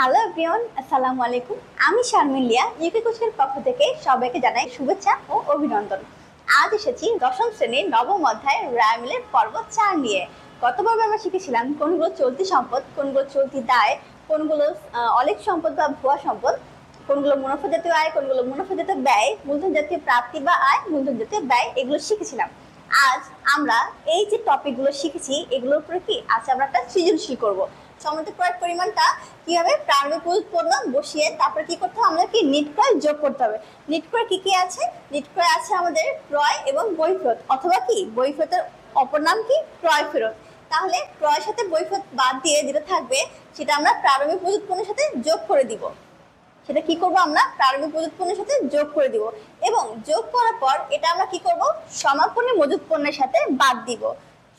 Hello everyone, আসসালামু আলাইকুম। আমি শারমিন লিয়া, ইউকে কোচের পক্ষ থেকে সবাইকে জানাই শুভেচ্ছা ও অভিনন্দন। আজ এসেছি দশম শ্রেণীর নবম অধ্যায় রায়মিলের পর্ব 4 নিয়ে। গত পর্বে আমরা শিখেছিলাম কোনগুলো চলতি সম্পদ, কোনগুলো চলতি দায়, কোনগুলো অলেখ সম্পদ বা ভুয়া সম্পদ, কোনগুলো মুনাফা জাতীয় আয়, কোনগুলো মুনাফা জাতীয় ব্যয়, মূলধন জাতীয় প্রাপ্তি বা আয়, মূলধন জাতীয় ব্যয়, এগুলো শিখেছিলাম। আজ আমরা এই যে টপিকগুলো শিখেছি এগুলোর উপরে কি আজ আমরা একটা সৃজনশীল করব। সমৃদ্ধ ক্রয়ের পরিমাণটা কিভাবে প্রারম্ভিক উৎপন্ন বসিয়ে তারপরে কি করতে হবে, আমাদের কি নিট ক্রয় যোগ করতে হবে। নিট ক্রয় কি কি আছে? নিট ক্রয় আছে আমাদের ক্রয় এবং বই ফেরত, অথবা কি বই ফেরতের অপর নাম কি ক্রয় ফেরত। তাহলে ক্রয়ের সাথে বই ফেরত বাদ দিয়ে যেটা থাকবে সেটা আমরা প্রারম্ভিক মজুত পণ্যের সাথে যোগ করে দিব। সেটা কি করব, আমরা প্রারম্ভিক মজুত পণ্যের সাথে যোগ করে দিব এবং যোগ করার পর এটা আমরা কি করব, সমাপনী মজুত পণ্যের সাথে বাদ দিব।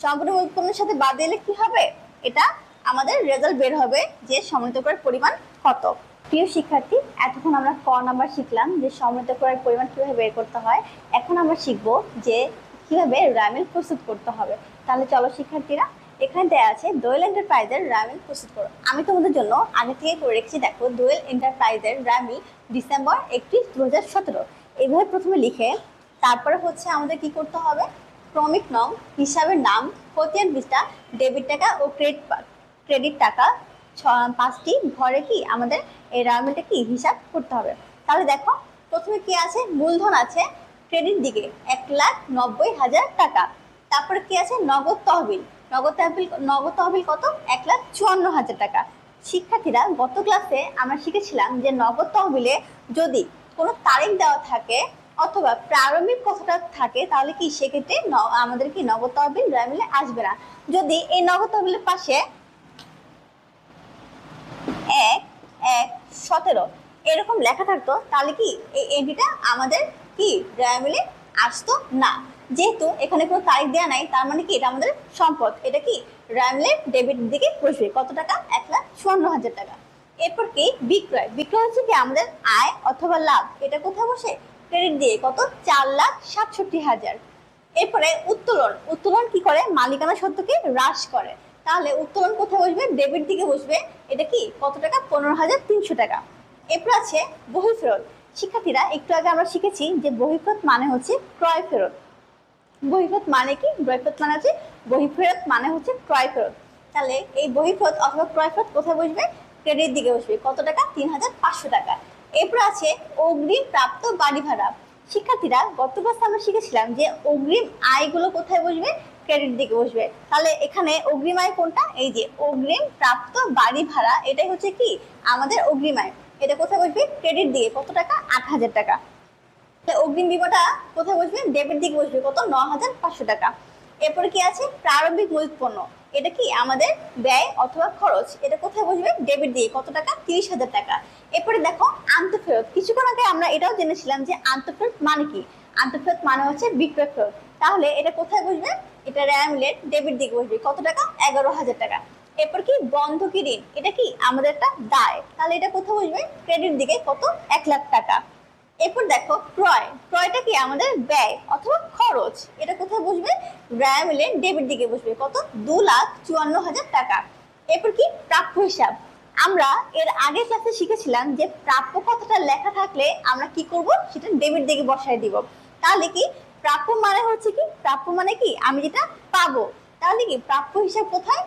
সমাপনী মজুত পণ্যের সাথে বাদ দিলে কি হবে, এটা আমাদের রেজাল্ট বের হবে যে সমৃদ্ধ ক্রয়ের পরিমাণ কত। প্রিয় শিক্ষার্থী, এতক্ষণ আমরা ক নাম্বার শিখলাম যে সমৃদ্ধ ক্রয়ের পরিমাণ কিভাবে বের করতে হয়। এখন আমরা শিখব যে কিভাবে রামিল প্রস্তুত করতে হবে। তাহলে চলো শিক্ষার্থীরা, এখানে দেওয়া আছে দোয়েল এন্টারপ্রাইজের রামিল প্রস্তুত করো। আমি তোমাদের জন্য আগে থেকে করে রেখেছি, দেখো দোয়েল এন্টারপ্রাইজের রামিল ডিসেম্বর 31, 2017 এইভাবে প্রথমে লিখে তারপরে হচ্ছে আমাদের কি করতে হবে, ক্রমিক নং, হিসাবের নাম, খতিয়ান পৃষ্ঠা, ডেবিট টাকা ও ক্রেডিট টাকা 5টি ঘরে কি আমাদের এই রামিলটা কি হিসাব করতে হবে। তাহলে দেখো প্রথমে কি আছে, মূলধন আছে ক্রেডিট দিকে 1,90,000 টাকা। তারপরে কি আছে, নগদ তহবিল। নগদ তহবিল কত, 1,54,000 টাকা। শিক্ষার্থীরা, গত ক্লাসে আমরা শিখেছিলাম যে নগদ তহবিলে যদি কোনো তারিখ দেওয়া থাকে অথবা প্রারম্ভিক কথাটা থাকে তাহলে কি সেক্ষেত্রে আমাদের কি নগদ তহবিল রামিলে আসবে না। যদি এই নগদ তহবিলের পাশে 1,1,17 এরকম লেখা থাকতো তাহলে কি এই এন্ট্রিটা আমাদের কি রামিলে আসতো না। যেহেতু এখানে কোনো তারিখ দেওয়া নাই তার মানে কি এটা আমাদের সম্পদ, এটা কি রামিলের ডেবিট দিকে বসবে। কত টাকা, 1,54,000 টাকা। এরপর কি বিক্রয়। বিক্রয় হচ্ছে কি আমাদের আয় অথবা লাভ, এটা কোথায় বসে, ক্রেডিট দিয়ে কত, 4,67,000। এরপরে উত্তোলন। উত্তোলন কি করে, মালিকানা সত্ত্বকে হ্রাস করে। তাহলে উত্তোলন কোথায় বসবে, ডেবিট দিকে বসবে। এটা কি কত টাকা, 15,300 টাকা। এরপর আছে বহিঃফেরত। শিক্ষার্থীরা, একটু আগে আমরা শিখেছি যে বহিঃফেরত মানে হচ্ছে ক্রয় ফেরত। বহিঃফেরত মানে কি, বহিঃফেরত মানে হচ্ছে বহিঃফেরত মানে হচ্ছে ক্রয় ফেরত। তাহলে এই বহিঃফেরত অথবা ক্রয় ফেরত কোথায় বসবে, ক্রেডিট দিকে বসবে। কত টাকা, 3,500 টাকা। এরপর আছে অগ্রিম প্রাপ্ত বাড়ি ভাড়া। শিক্ষার্থীরা, গত ক্লাসে আমরা শিখেছিলাম যে অগ্রিম আয়গুলো কোথায় বসবে, ক্রেডিট দিকে বসবে। তাহলে এখানে অগ্রিম আয় কোনটা, এই যে অগ্রিম প্রাপ্ত বাড়ি ভাড়া, এটাই হচ্ছে কি আমাদের অগ্রিম আয়। এটা কোথায় বসবে, ক্রেডিট দিকে। কত টাকা, 8,000 টাকা। অগ্রিম বিমাটা কোথায় বসবে, ডেবিট দিকে বসবে। কত, 9,500 টাকা। এরপরে কি আছে, প্রারম্ভিক মজুত পণ্য। এটা কি আমাদের ব্যয় অথবা খরচ, এটা কোথায় বসবে, ডেবিট দিয়ে। কত টাকা, 30,000 টাকা। এরপরে দেখো আন্তঃফেরত। কিছুক্ষণ আগে আমরা এটাও জেনেছিলাম যে আন্তঃফেরত মানে কি, আন্তঃফেরত মানে হচ্ছে বিক্রয় ফেরত। তাহলে এটা কোথায় বসবে, এটা রামিলের ডেবিট দিকে বসবে। কত টাকা, 11,000 টাকা। এরপর কি বন্ধকি ঋণ। এটা কি আমাদের একটা দায়, তাহলে এটা কোথায় বসবে, ক্রেডিট দিকে। কত, 1,00,000 টাকা। এরপর দেখো ক্রয়। ক্রয়টা কি আমাদের ব্যয় অথবা খরচ, এটা কোথায় বসবে, রামিলের ডেবিট দিকে বসবে। কত, 2,54,000 টাকা। এরপর কি প্রাপ্য হিসাব। আমরা এর আগের ক্লাসে শিখেছিলাম যে প্রাপ্য কথাটা লেখা থাকলে আমরা কি করব, সেটা ডেবিট দিকে বসাই দিব। তাহলে কি প্রাপ্য মানে হচ্ছে কি, প্রাপ্য মানে কি আমি যেটা পাবো। তাহলে কি প্রাপ্য হিসাব কোথায়,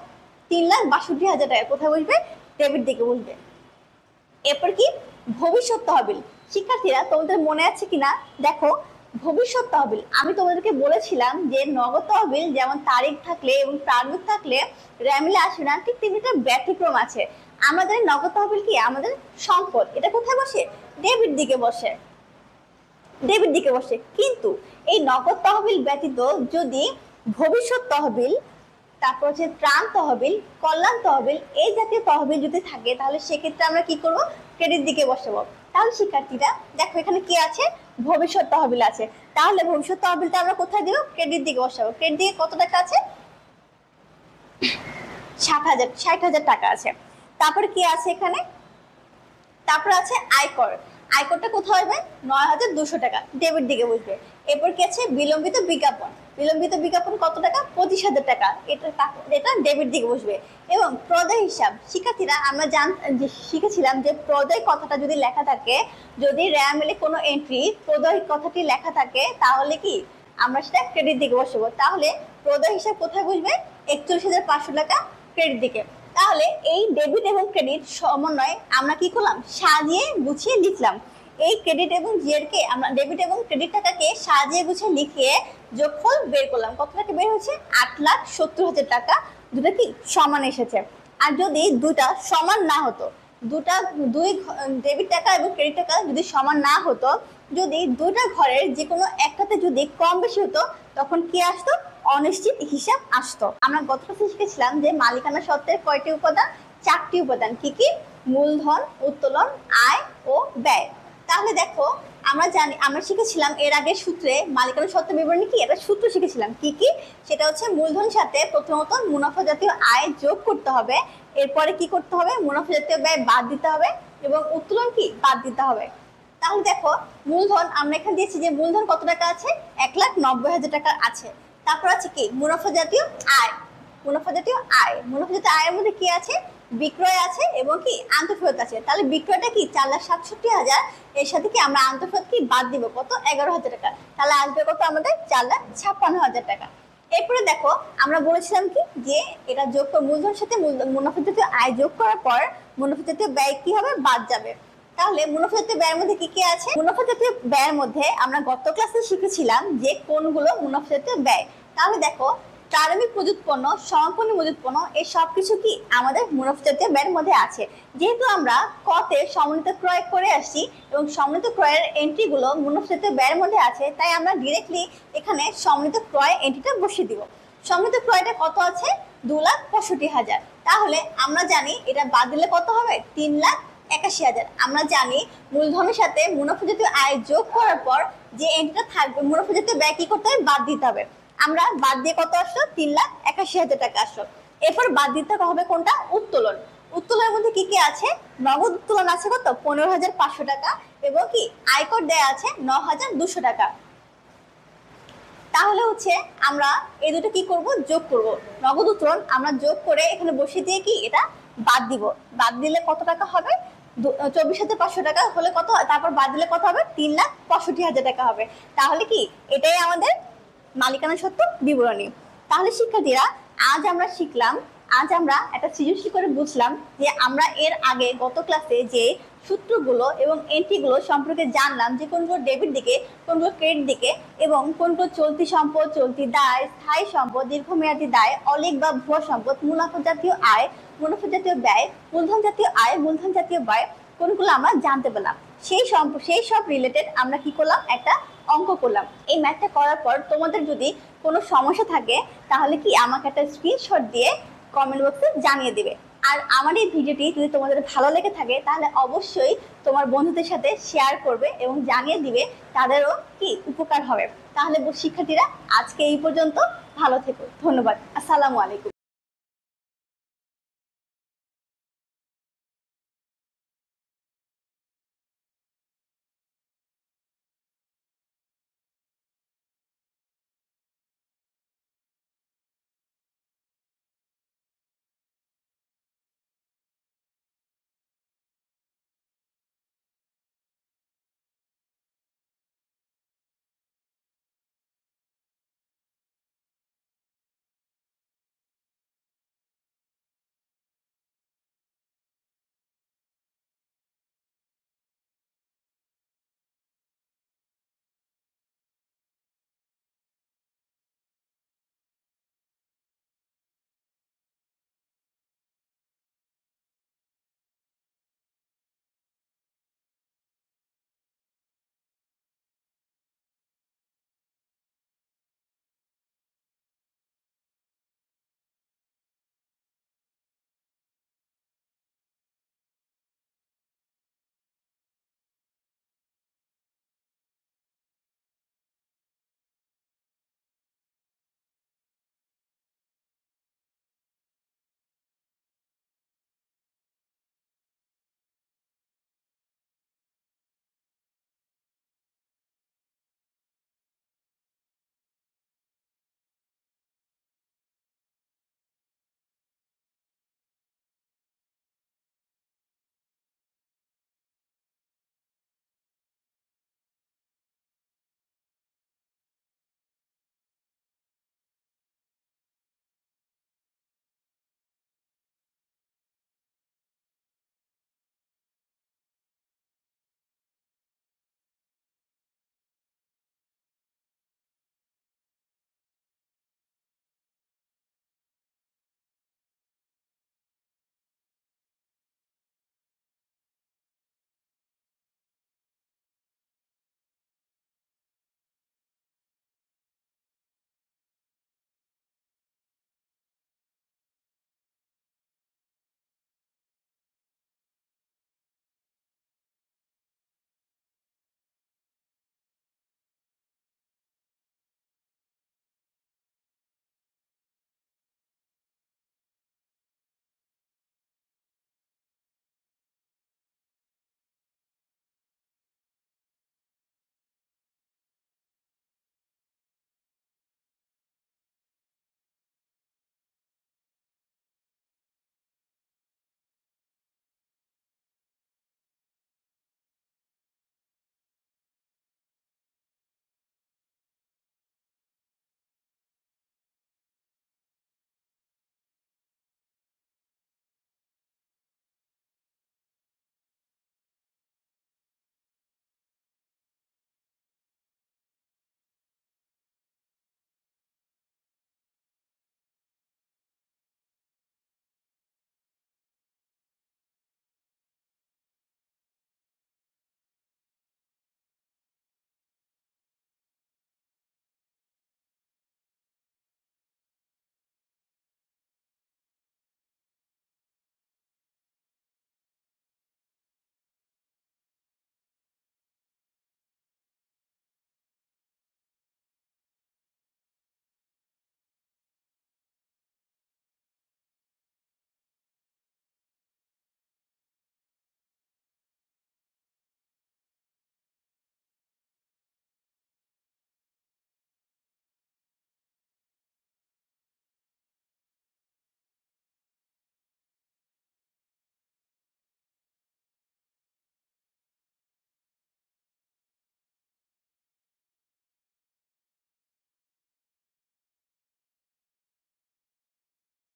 3,62,000 টাকা। কোথায় বসবে, ডেবিট দিকে বসবে। এরপর কি ভবিষ্যৎ তহবিল। শিক্ষার্থীরা, তোমাদের মনে আছে কিনা দেখো, ভবিষ্যৎ তহবিল আমি তোমাদেরকে বলেছিলাম যে নগদ তহবিল যেমন তারিখ থাকলে এবং প্রারম্ভিক থাকলে রামিলে আসবে না, ঠিক তেমনি একটা ব্যতিক্রম আছে। আমাদের নগদ তহবিল কি আমাদের সম্পদ, এটা কোথায় বসে, ডেবিট দিকে বসে। ডেবিট দিকে বসে। কিন্তু এই নগদ তহবিল ব্যতীত যদি ভবিষ্যৎ তহবিল, তারপর হচ্ছে ত্রাণ তহবিল, কল্যাণ তহবিল, এই জাতীয় তহবিল যদি থাকে তাহলে সেক্ষেত্রে আমরা কি করব, ক্রেডিট দিকে বসাবো। তাহলে শিক্ষার্থীরা দেখো এখানে কি আছে, ভবিষ্যৎ তহবিল আছে। তাহলে ভবিষ্যৎ তহবিলটা আমরা কোথায় দিব, ক্রেডিট দিকে বসাবো। ক্রেডিট দিকে কত টাকা আছে, 60,000 টাকা আছে। তারপরে কি আছে এখানে, তারপর আছে আয়কর। আয়করটা কোথায় হবে, 9,200 টাকা, ডেবিট দিকে বসবে। এরপর কি আছে বিলম্বিত বিজ্ঞাপন। বিলম্বিত বিজ্ঞাপন কত টাকা? 25,000 টাকা। এটা ডেবিট দিকে বসবে। এবং প্রদেয় হিসাব, শিক্ষার্থীরা আমরা শিখেছিলাম যে প্রদেয় কথাটা যদি লেখা থাকে, যদি র্যামেলে কোনো এন্ট্রি প্রদেয় কথাটি লেখা থাকে তাহলে কি আমরা সেটা ক্রেডিট দিকে বসাবো। তাহলে প্রদেয় হিসাব কোথায় বসবে? 41,500 টাকা ক্রেডিট দিকে। তাহলে এই ডেবিট এবং ক্রেডিট সমন্বয়ে আমরা কি করলাম? সাজিয়ে গুছিয়ে লিখলাম। এই ক্রেডিট এবং জিআরকে আমরা ডেবিট এবং ক্রেডিট টাকাকে সাজিয়ে গুছিয়ে লিখিয়ে যোগফল বের করলাম। কত টাকা বের হচ্ছে? 8,70,000 টাকা দুটো কি সমান এসেছে। আর যদি দুটা সমান না হতো, দুই ডেবিট টাকা এবং ক্রেডিট টাকা যদি সমান না হতো, যদি দুইটা ঘরের যে কোনো একটাতে যদি কম বেশি হতো, তখন কি আসতো? অনিশ্চিত হিসাব আসতো। আমরা গত ক্লাসে শিখেছিলাম যে মালিকানা সত্ত্বের কয়টি উপাদান? 4টি উপাদান। কি কি? মূলধন, উত্তোলন, আয় ও ব্যয়। তাহলে দেখো আমরা শিখেছিলাম এর আগে সূত্রে মালিকানা সত্ত্ব বিবরণী কি এটা সূত্র শিখেছিলাম। কি কি? সেটা হচ্ছে মূলধনের সাথে প্রথমত মুনাফা জাতীয় আয় যোগ করতে হবে, এরপরে কি করতে হবে? মুনাফা জাতীয় ব্যয় বাদ দিতে হবে এবং উত্তোলন কি বাদ দিতে হবে। তাহলে দেখো মূলধন আমরা এখানে দিয়েছি যে মূলধন কত টাকা আছে? 1,90,000 টাকা আছে। তারপর আছে কি? মুনাফা জাতীয় আয়। মুনাফা জাতীয় আয়ের মধ্যে কি আছে? বিক্রয় আছে এবং কি আন্তঃফেরত আছে। তাহলে বিক্রয়টা কি? 4,67,000। এর সাথে কি আমরা আন্তঃফেরত কি বাদ দিব? কত? 11,000 টাকা। তাহলে আসবে কত আমাদের? 4,56,000 টাকা। এরপরে দেখো আমরা বলেছিলাম কি যে এটা যোগ করে মূলধনের সাথে মুনাফা জাতীয় আয় যোগ করার পর মুনাফা জাতীয় ব্যয় কি হবে? বাদ যাবে। তাহলে মুনাফা জাতীয় ব্যয়ের মধ্যে কি কি আছে? মুনাফা জাতীয় ব্যয়ের মধ্যে আমরা গত ক্লাসে শিখেছিলাম যে কোনগুলো মুনাফা জাতীয় ব্যয়। তাহলে দেখো প্রারম্ভিক মজুত পণ্য, সমাপনী মজুত পণ্য, এই সবকিছু কি আমাদের মুনাফা জাতীয় ব্যয়ের মধ্যে আছে। যেহেতু আমরা কতে সমন্বিত ক্রয় করে আসছি এবং সমন্বিত ক্রয়ের এন্ট্রিগুলো মুনাফা জাতীয় ব্যয়ের মধ্যে আছে, তাই আমরা ডিরেক্টলি এখানে সমন্বিত ক্রয় এন্ট্রিটা বসিয়ে দিব। সমন্বিত ক্রয়টা কত আছে? 2,65,000। তাহলে আমরা জানি এটা বাদ দিলে কত হবে? 3,81,000। আমরা জানি মূলধনের সাথে মুনাফা জাতীয় আয় যোগ করার পর যে এন্ট্রিটা থাকবে মুনাফা জাতীয় ব্যয় কি করতে হবে? বাদ দিতে হবে। আমরা বাদ দিয়ে কত আসলো? 3,81,000 টাকা আসলো। এরপর বাদ দিতে হবে কোনটা? উত্তোলন। উত্তোলনের মধ্যে কি কি আছে? নগদ উত্তোলন আছে কত? 15,500 টাকা এবং কি আয়কর দেয়া আছে 9,200 টাকা। তাহলে হচ্ছে আমরা এই দুটো কি করব? যোগ করব। নগদ উত্তোলন আমরা যোগ করে এখানে বসিয়ে দিয়ে কি এটা বাদ দিব। বাদ দিলে কত টাকা হবে? 24,500 টাকা হলে কত? তারপর বাদ দিলে কত হবে? 3,65,000 টাকা হবে। তাহলে কি এটাই আমাদের মালিকানা সত্ত্ব বিবরণী। তাহলে শিক্ষার্থীরা আজ আমরা একটা সৃজনশীল করে বুঝলাম যে আমরা এর আগে গত ক্লাসে যে সূত্রগুলো এবং এন্ট্রিগুলো সম্পর্কে জানলাম, যে কোনগুলো ডেবিট দিকে, কোনগুলো ক্রেডিট দিকে, এবং কোনগুলো চলতি সম্পদ, চলতি দায়, স্থায়ী সম্পদ, দীর্ঘমেয়াদী দায়, অলিক বা ভুয়া সম্পদ, মুনাফা জাতীয় আয়, মুনাফা জাতীয় ব্যয়, মূলধন জাতীয় আয়, মূলধন জাতীয় ব্যয়, কোনগুলো আমরা জানতে পেলাম। সেই সব রিলেটেড আমরা কি করলাম? একটা অঙ্ক করলাম। এই ম্যাথটা করার পর তোমাদের যদি কোনো সমস্যা থাকে তাহলে কি আমাকে একটা স্ক্রিনশট দিয়ে কমেন্ট বক্সে জানিয়ে দিবে। আর আমার এই ভিডিওটি যদি তোমাদের ভালো লেগে থাকে তাহলে অবশ্যই তোমার বন্ধুদের সাথে শেয়ার করবে এবং জানিয়ে দিবে, তাদেরও কি উপকার হবে। তাহলে শিক্ষার্থীরা আজকে এই পর্যন্ত, ভালো থেকো, ধন্যবাদ, আসসালামু আলাইকুম।